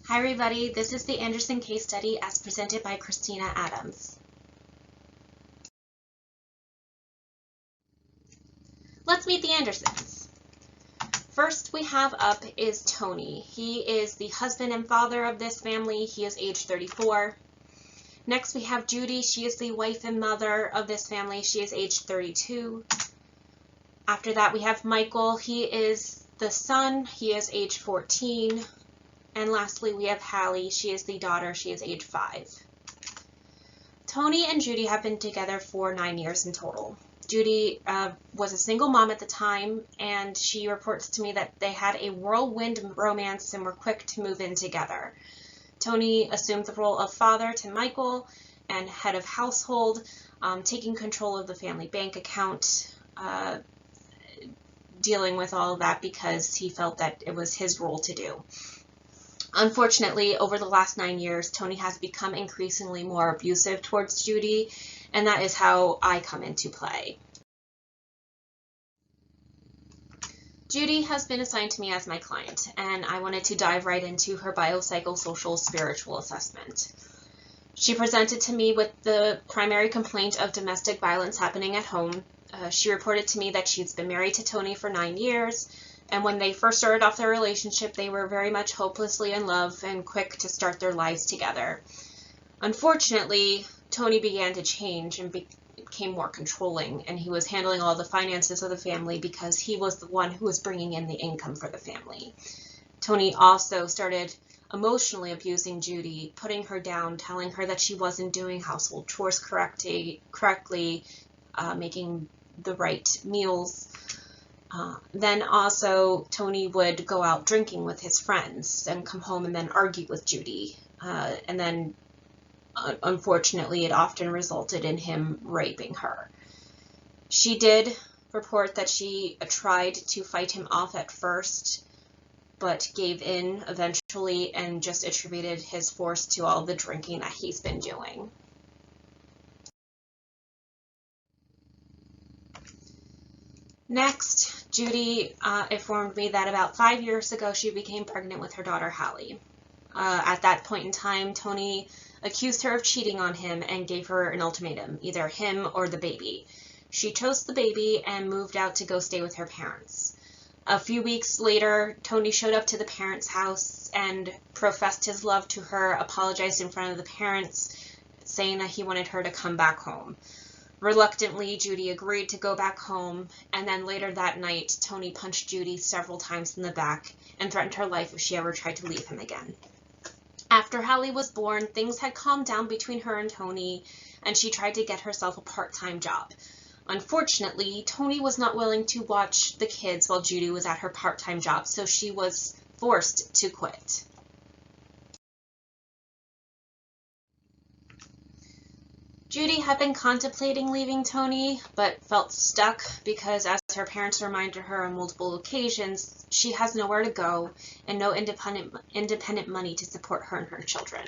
Hi everybody, this is the Anderson case study as presented by Krystina Adams. Let's meet the Andersons. First we have up is Tony. He is the husband and father of this family. He is age 34. Next we have Judy. She is the wife and mother of this family. She is age 32. After that we have Michael. He is the son. He is age 14. And lastly, we have Hallie. She is the daughter. She is age 5. Tony and Judy have been together for 9 years in total. Judy was a single mom at the time, and she reports to me that they had a whirlwind romance and were quick to move in together. Tony assumed the role of father to Michael and head of household, taking control of the family bank account, dealing with all of that because he felt that it was his role to do. Unfortunately, over the last 9 years, Tony has become increasingly more abusive towards Judy, and that is how I come into play. Judy has been assigned to me as my client, and I wanted to dive right into her biopsychosocial spiritual assessment. She presented to me with the primary complaint of domestic violence happening at home. She reported to me that she's been married to Tony for 9 years, and when they first started off their relationship, they were very much hopelessly in love and quick to start their lives together. Unfortunately, Tony began to change and became more controlling, and he was handling all the finances of the family because he was the one who was bringing in the income for the family. Tony also started emotionally abusing Judy, putting her down, telling her that she wasn't doing household chores correctly, making the right meals. Then also Tony would go out drinking with his friends and come home and then argue with Judy. And then unfortunately it often resulted in him raping her. She did report that she tried to fight him off at first, but gave in eventually and just attributed his force to all the drinking that he's been doing. Next, Judy informed me that about 5 years ago she became pregnant with her daughter Hallie. At that point in time, Tony accused her of cheating on him and gave her an ultimatum, either him or the baby. She chose the baby and moved out to go stay with her parents. A few weeks later, Tony showed up to the parents' house and professed his love to her, apologized in front of the parents, saying that he wanted her to come back home. Reluctantly, Judy agreed to go back home, and then later that night, Tony punched Judy several times in the back and threatened her life if she ever tried to leave him again. After Hallie was born, things had calmed down between her and Tony, and she tried to get herself a part-time job. Unfortunately, Tony was not willing to watch the kids while Judy was at her part-time job, so she was forced to quit. Judy had been contemplating leaving Tony, but felt stuck because, as her parents reminded her on multiple occasions, she has nowhere to go and no independent money to support her and her children.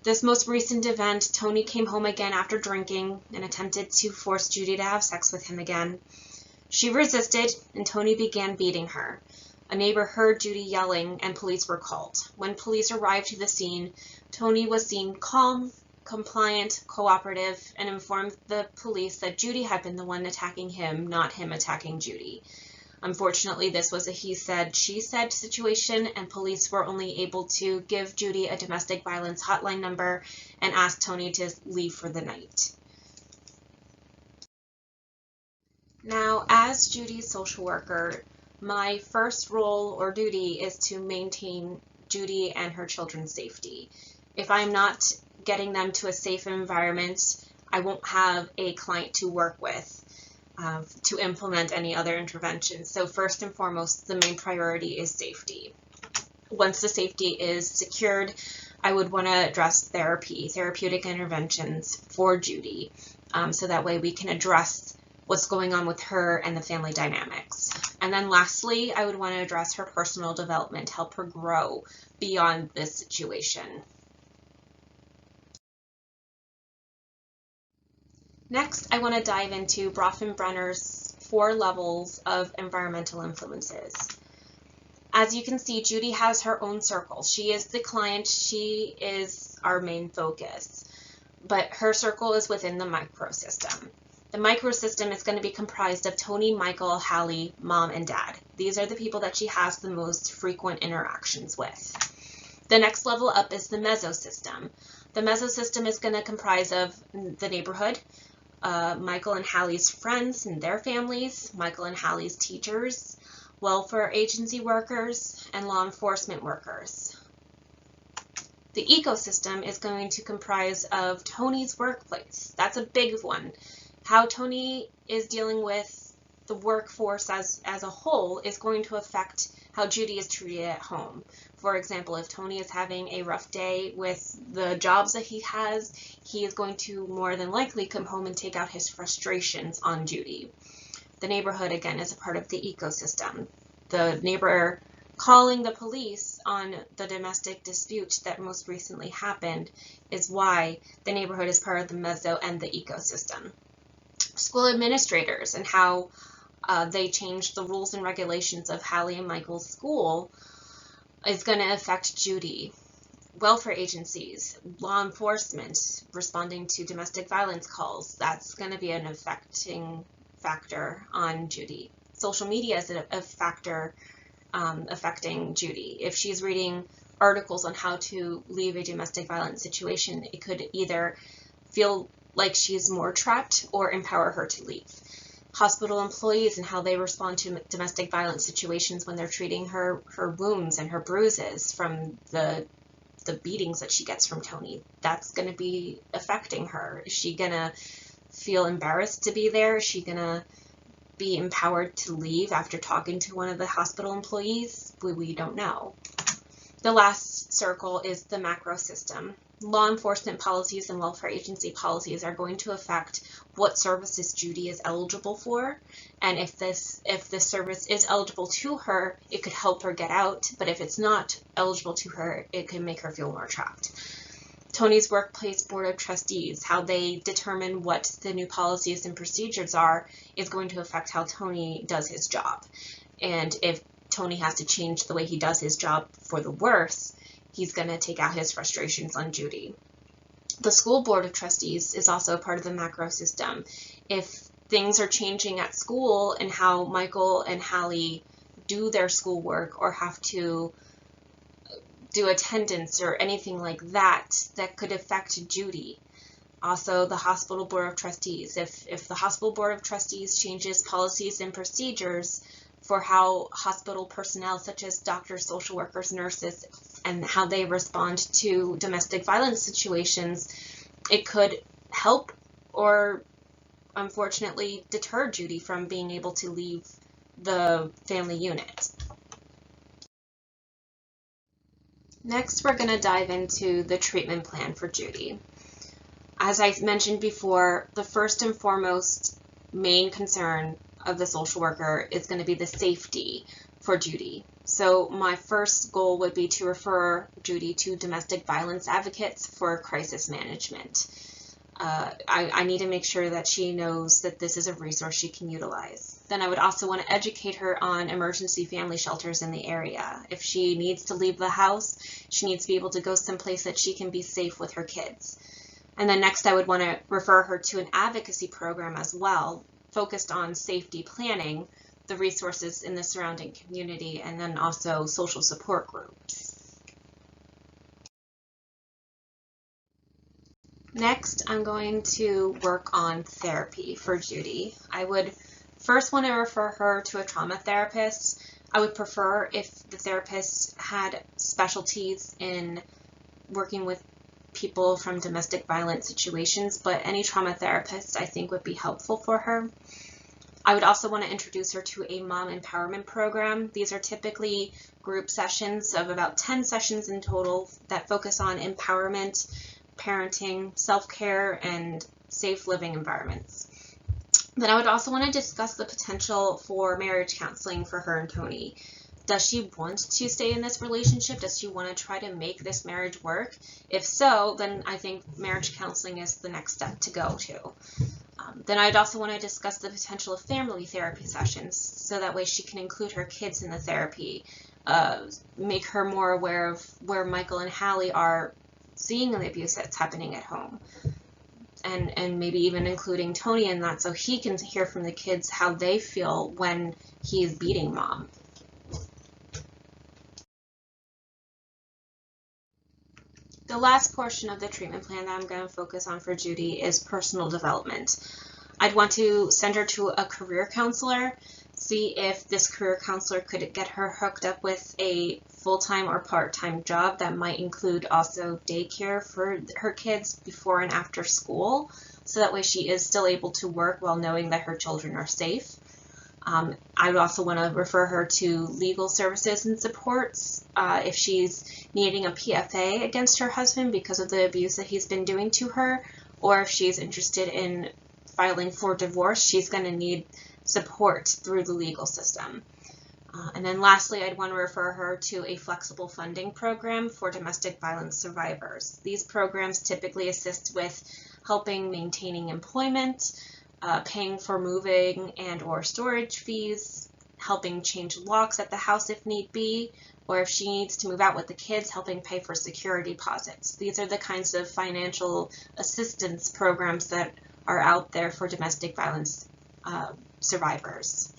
This most recent event, Tony came home again after drinking and attempted to force Judy to have sex with him again. She resisted, and Tony began beating her. A neighbor heard Judy yelling, and police were called. When police arrived to the scene, Tony was seen calm, compliant, cooperative, and informed the police that Judy had been the one attacking him, not him attacking Judy. Unfortunately, this was a he said, she said situation, and police were only able to give Judy a domestic violence hotline number and ask Tony to leave for the night. Now, as Judy's social worker, my first role or duty is to maintain Judy and her children's safety. If I'm not getting them to a safe environment, I won't have a client to work with to implement any other interventions. So first and foremost, the main priority is safety. Once the safety is secured, I would want to address therapeutic interventions for Judy, so that way we can address what's going on with her and the family dynamics. And then lastly, I would want to address her personal development, help her grow beyond this situation. Next, I want to dive into Bronfenbrenner's 4 levels of environmental influences. As you can see, Judy has her own circle. She is the client. She is our main focus. But her circle is within the microsystem. The microsystem is going to be comprised of Tony, Michael, Hallie, mom, and dad. These are the people that she has the most frequent interactions with. The next level up is the mesosystem. The mesosystem is going to comprise of the neighborhood, Michael and Hallie's friends and their families, Michael and Hallie's teachers, welfare agency workers, and law enforcement workers. The ecosystem is going to comprise of Tony's workplace. That's a big one. How Tony is dealing with the workforce as a whole is going to affect how Judy is treated at home. For example, if Tony is having a rough day with the jobs that he has, he is going to more than likely come home and take out his frustrations on Judy. The neighborhood, again, is a part of the ecosystem. The neighbor calling the police on the domestic dispute that most recently happened is why the neighborhood is part of the meso and the ecosystem. School administrators and how they changed the rules and regulations of Hallie and Michael's school is going to affect Judy. Welfare agencies, law enforcement, responding to domestic violence calls, that's going to be an affecting factor on Judy. Social media is a factor affecting Judy. If she's reading articles on how to leave a domestic violence situation, it could either feel like she's more trapped or empower her to leave. Hospital employees and how they respond to domestic violence situations when they're treating her wounds and her bruises from the beatings that she gets from Tony. That's going to be affecting her. Is she going to feel embarrassed to be there? Is she going to be empowered to leave after talking to one of the hospital employees? We don't know. The last circle is the macro system. Law enforcement policies and welfare agency policies are going to affect what services Judy is eligible for, and if this service is eligible to her, it could help her get out, but if it's not eligible to her, it can make her feel more trapped. Tony's workplace board of trustees, how they determine what the new policies and procedures are, is going to affect how Tony does his job. And if Tony has to change the way he does his job for the worse, he's going to take out his frustrations on Judy. The school board of trustees is also part of the macro system. If things are changing at school and how Michael and Hallie do their schoolwork or have to do attendance or anything like that, that could affect Judy. Also, the hospital board of trustees. If the hospital board of trustees changes policies and procedures for how hospital personnel such as doctors, social workers, nurses, and how they respond to domestic violence situations, it could help or unfortunately deter Judy from being able to leave the family unit. Next, we're going to dive into the treatment plan for Judy. As I mentioned before, the first and foremost main concern of the social worker is going to be the safety for Judy. So my first goal would be to refer Judy to domestic violence advocates for crisis management. I need to make sure that she knows that this is a resource she can utilize. Then I would also want to educate her on emergency family shelters in the area. If she needs to leave the house, she needs to be able to go someplace that she can be safe with her kids. And then next I would want to refer her to an advocacy program as well, focused on safety planning, the resources in the surrounding community, and then also social support groups. Next, I'm going to work on therapy for Judy. I would first want to refer her to a trauma therapist. I would prefer if the therapist had specialties in working with people from domestic violence situations, but any trauma therapist I think would be helpful for her. I would also want to introduce her to a mom empowerment program. These are typically group sessions of about 10 sessions in total that focus on empowerment, parenting, self-care, and safe living environments. Then I would also want to discuss the potential for marriage counseling for her and Tony. Does she want to stay in this relationship? Does she want to try to make this marriage work? If so, then I think marriage counseling is the next step to go to. Then I'd also want to discuss the potential of family therapy sessions, so that way she can include her kids in the therapy. make her more aware of where Michael and Hallie are seeing the abuse that's happening at home. And maybe even including Tony in that, so he can hear from the kids how they feel when he's beating mom. The last portion of the treatment plan that I'm going to focus on for Judy is personal development. I'd want to send her to a career counselor, see if this career counselor could get her hooked up with a full-time or part-time job that might include also daycare for her kids before and after school, so that way she is still able to work while knowing that her children are safe. I would also want to refer her to legal services and supports if she's needing a PFA against her husband because of the abuse that he's been doing to her, or if she's interested in filing for divorce, she's going to need support through the legal system. And then lastly, I'd want to refer her to a flexible funding program for domestic violence survivors. These programs typically assist with helping maintaining employment, paying for moving and or storage fees, helping change locks at the house if need be, or if she needs to move out with the kids, helping pay for security deposits. These are the kinds of financial assistance programs that are out there for domestic violence survivors.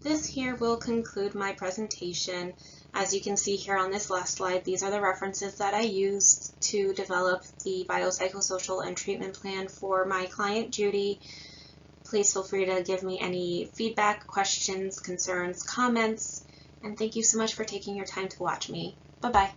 This here will conclude my presentation. As you can see here on this last slide, these are the references that I used to develop the biopsychosocial and treatment plan for my client Judy. Please feel free to give me any feedback, questions, concerns, comments, and thank you so much for taking your time to watch me. Bye-bye.